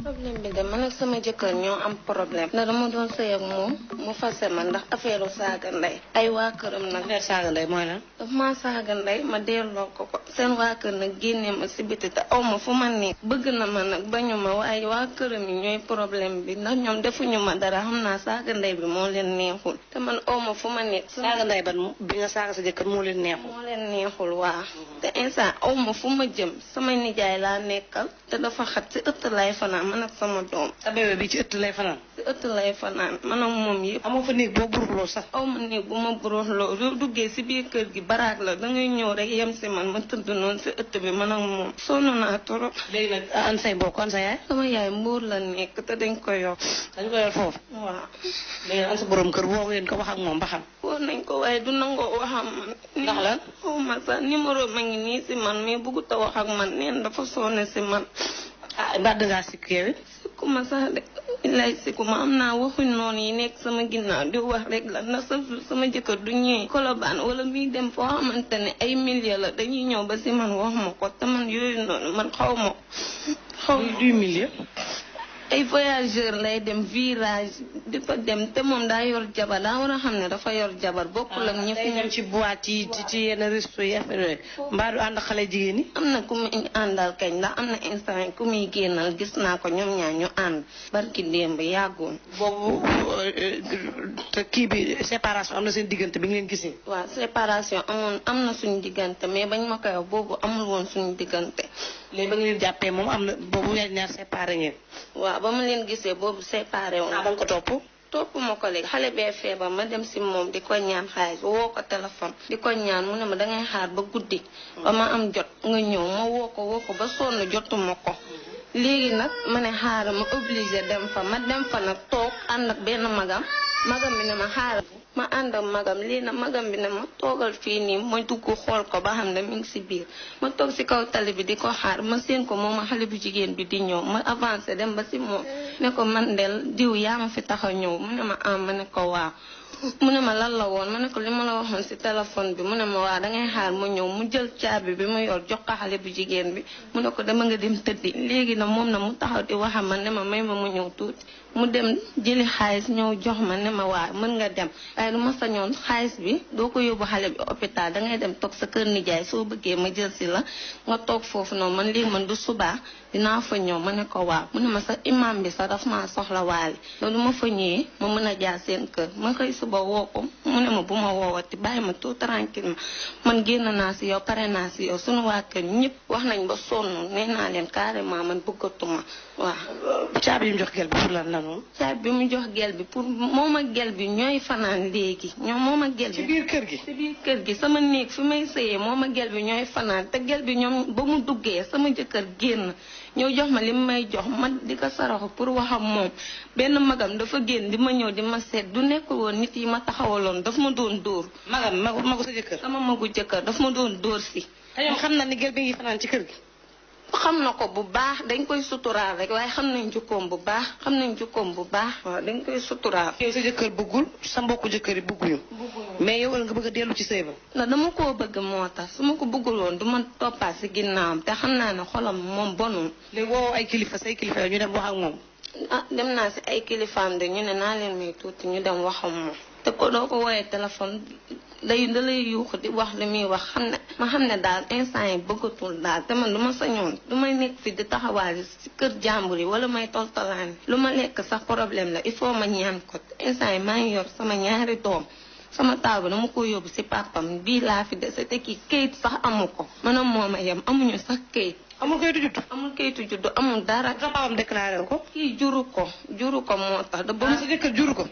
problème bi de man ak sama jëkkër ñoo am problème ndax dama doon sëy ak moom mu fase ma ndax affaire saaga ndey ay waa këram nag. affaire saaga ndey mooy lan. daf maa saaga ndey ma delloo ko seen waa kër nag génnee ma si biti te aw ma fu ma nekk bëgg na ma nag bañu ma waaye waa këram yi ñooy problème bi ndax ñoom defuñu ma dara xam naa saaga ndey bi moo leen neexul te man aw ma fu ma nekk. saaga ndey ban bi nga saaga sa jëkkër moo leen neexul. moo leen neexul waa te instant aw ma fu ma jëm sama nijaay laa nekkal te dafa xat si ëtt lay fanaan man ak sama doom. sa bébé bi ci ëtt lay fanaan. si ëtt lay fanaan man ak moom yëpp. amoo fa néeg boo buruxloo sax. aw ma néeg bu ma buruxloo lu duggee si biir kër gi baraag la dangay ñëw rek yem si man ma tëdd noonu si ëtt bi man ak moom. sonn naa trop. léegi nag an say mbokk an sa yaay. sama yaay mbuur la nekk te dañ ko yor. dañ ko yor foofu. waaw. léegi an sa borom kër woo ngeen ko wax ak moom ba xam. woo nañ ko waaye du nangoo waxam man. ndax lan. xaw ma sax numéro ma ngi nii si man mais bëggut a wax ak man neen dafa sonn si man. ah mbàdd ngaa sikk yow. sikku ma sax de lay sikku ma am naa waxuñ noonu yi nekk sama ginnaaw di wax rek la ndax sama jëkkër du ñëwee Colobane wala muy dem foo xamante ne ay milliers la dañuy ñëw ba si man wax ma ko te man yooyu noonu man xaw ma du millier. ay voyageur lay dem virage di fa dem te moom daa yor jabar daa war a xam ne dafa yor jabar bokkul ak ñëpp day dem ci boîte yi ci yenn resto yi affaire yooyu mbaa du ànd xale jigéen ñi. am na ku muy àndal kañ ndax am na instant ku muy génnal gis naa ko ñoom ñaar ñu ànd barki démb yàggoon. boobu te kii bi séparation am na seen diggante bi nga leen gisee. waaw séparation am na suñu diggante mais bañ ma koy wax boobu amul woon suñu diggante. léegi ba nga leen jàppee moom am na boobu ñaar séparé ngeen. waaw ba ma leen gisee boobu séparé woon. ah ba nga ko topp. topp ma ko léegi xale bee feebar ma dem si moom di ko ñaan xaalis woo ko téléphone di ko ñaan mu ne ma dangay xaar ba guddi ba ma am jot nga ñëw ma woo ko ba sonn jotuma ko. léegi nag ma ne xaaral ma obligé dem fa ma dem fa nag toog ànd ak benn magam bi ne ma xaaral ma ànd ak magam lii nag magam bi ne ma toogal fii nii ma dugg xool ko ba xam ne mi ngi si biir ma toog si kaw tali bi di ko xaar ma seen ko moom xale bu jigéen bi di ñëw ma avancé dem ba si moom ne ko man del diw yaa ma fi tax a ñëw mu ne ma am ma ne ko waaw mu ne ma lan la woon ma ne ko li ma la waxoon si téléphone bi mu ne ma waa dangay xaar ma ñëw mu jël caabi bi mu yor jox ko xale bu jigéen bi mu ne ko dama nga dem tëddi léegi nag moom na mu taxaw di wax ma ne ma may ma mu ñëw tuuti mu dem jëli xaalis ñëw jox ma ne ma waa mën nga dem waaye du ma sañoon xaalis bi doo ko yóbbu xale bi hôpital dangay dem toog sa kër nijaay soo bëggee ma jël si la nga toog foofu noonu man léegi man du subaa dinaa fa ñëw ma ne ko waaw mu ne ma sa imam bi sax daf maa soxla waale loolu ma fa ñëwee ma mën a jaar seen kër ma xëy suba woo ko mu ne ma bu ma woowati bàyyi ma tout tranquille man génn naa si yow pare naa si yow suñu waa kër ñëpp wax nañ ba sonn nee naa leen carrément man bëggatuma waaw. caabi yi mu jox gel bi pour lan la noonu. caabi bi mu jox gel bi pour moom ak gel bi ñooy fanaan léegi ñoom moom ak gel bi. ci biir kër gi. ci biir kër gi sama néeg fi may sëyee moom ak gel bi ñooy fanaan te gel bi ñoom ba mu duggee sama jëkkër génn ñëw jox ma li mu may jox ma di ko saraxu pour wax ak moom benn magam dafa génn di ma ñëw di ma seet du nekkul woon nit yi ma taxawaloon daf ma doon dóor. magu sa jëkkër. sama magu jëkkër daf ma doon dóor si. te ñoom xam na ni gel bi ngi fanaan ci kër gi. xam na ko bu baax dañ koy suturaal rek waaye xam nañ jukkoom bu baax waaw dañ koy suturaal. yow sa jëkkër bëggul sa mbokku jëkkër yi bëgguñu. mais yow nga bëgg a dellu ci sëy ba. ndax dama koo bëgg moo tax su ma ko bëggul woon du ma toppaat si ginnaawam te xam naa ne xolam moom bonul. léegi woo ay kilifa say kilifa ñu dem wax ak moom. ah dem naa si ay kilifaam de ñu ne naa leen may tuuti ñu dem wax ak moom. te ko doo ko woowee téléphone da lay yuuxu di wax li muy wax xam ne daal instant yi bëggatul daal te man du ma sañoon du may nekk fi di taxawaale si kër jàmbur yi wala may toltalaani lu ma lekk sax problème la il faut ma ñaan ko instant yi maa ngi yor sama ñaari doom sama taaw bi dama ko yóbbu si papam bii laa fi dese te kii kayit sax amu ko manam moom a yem amuñu sax kayit. amul kayitu juddu. amul kayitu juddu amul dara. sa papam déclaré ko. kii juru ko moo tax. da ba sa jëkkër juru ko.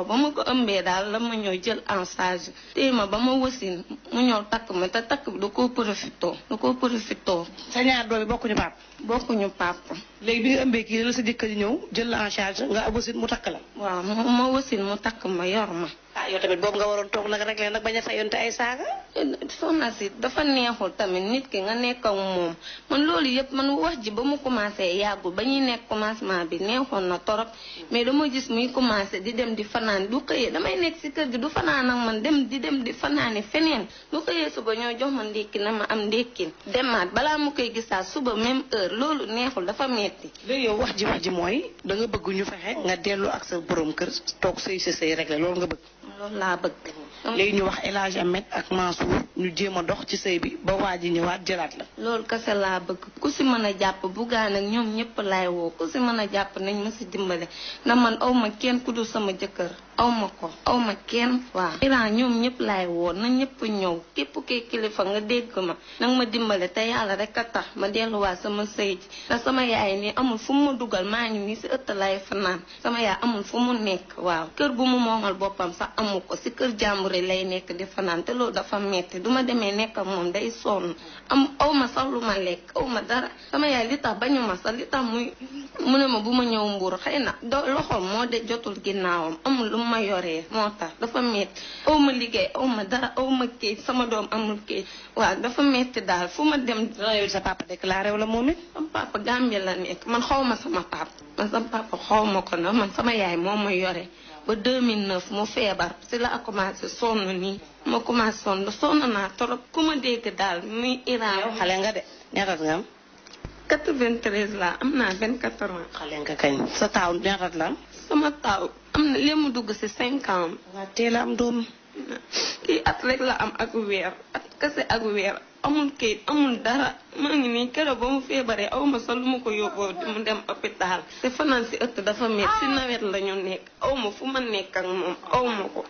ba ma ko ëmbee daal la ma ñëw jël en charge. téye ma ba ma wasin mu ñëw takk ma te takk bi da koo profitoo. sa ñaar doom yi bokkuñu papa. léegi bi nga ëmbee kii la sa jëkkër ñëw jël la en charge nga wasin mu takk la. waaw ma wasin mu takk ma yor ma. yow tamit boobu nga waroon toog nag rek leen nag bañ a fayonte ay saaga. soxna si dafa neexul tamit nit ki nga nekk ak moom man loolu yëpp man wax ji ba mu commencé yàggul ba ñuy nekk commencement bi neexoon na torop mais dama gis muy commencé di dem di fanaan du xëyee damay nekk si kër gi du fanaan ak man dem di fanaani feneen du xëyee suba ñoo jox ma ndékki na ma am ndékkin demaat balaa mu koy gisaat suba même heure loolu neexul dafa metti léegi yow wax ji mooy da nga bëgg ñu fexe nga dellu ak sa borom kër toog sëy sa sëy rek la loolu nga bëgg. loolu laa bëgg. léegi ñu wax El Hadj Ahmed ak Mansour ñu jéem a dox ci sëy bi ba waa ji ñëwaat jëlaat la. loolu kese laa bëgg ku si mën a jàpp Bougane ak ñoom ñëpp laay woo ku si mën a jàpp nañ ma si dimbale na man aw ma kenn ku dul sama jëkkër aw ma ko aw ma kenn waaw. Iran ñoom ñëpp laay woo na ñëpp ñëw képp kii kilifa nga dégg ma nag ma dimbale te yàlla rek a tax ma delluwaat sama sëy ji ndax sama yaay nii amul fu mu ma dugal maa ngi nii si ëtt lay fanaan sama yaay amul fu mu nekk waaw kër bu mu moomal boppam sax amu ko si kër jàmbur lay nekk di fanaan te loolu dafa metti du ma demee nekk ak moom day sonn aw ma sax lu ma lekk aw ma dara sama yaay li tax bañu ma sax li tax mu ne ma bu ma ñëw Mbuur xëy na loxoom moo de jotul ginnaawam amul lu ma yoree moo tax dafa metti aw ma liggéey aw ma dara aw ma kayit sama doom amul kayit waaw dafa metti daal fu ma dem. yow sa papa déclaré wala moom it. sama papa Gambie la nekk man xaw ma sama papa man sama papa xaw ma ko na man sama yaay moo ma yore ba 2009 mu feebar si la commencé sonn nii ma commencé sonn naa trop ku ma dégg daal muy Iran. yow xale nga de ñaata nga am. 93 la am naa 24 ans. xale nga kañ sa taaw ñaata la am. sama taaw am na li mu dugg si 5 ans. waaw teel a am doom. kii at rek la am ak weer at kese ak weer amul kayit amul dara maa ngi nii keroog ba mu feebaree aw ma sax lu ma ko yóbboo mu dem hôpital te fanaan si ëtt dafa met si nawet la ñu nekk aw ma fu ma nekk ak moom aw ma ko.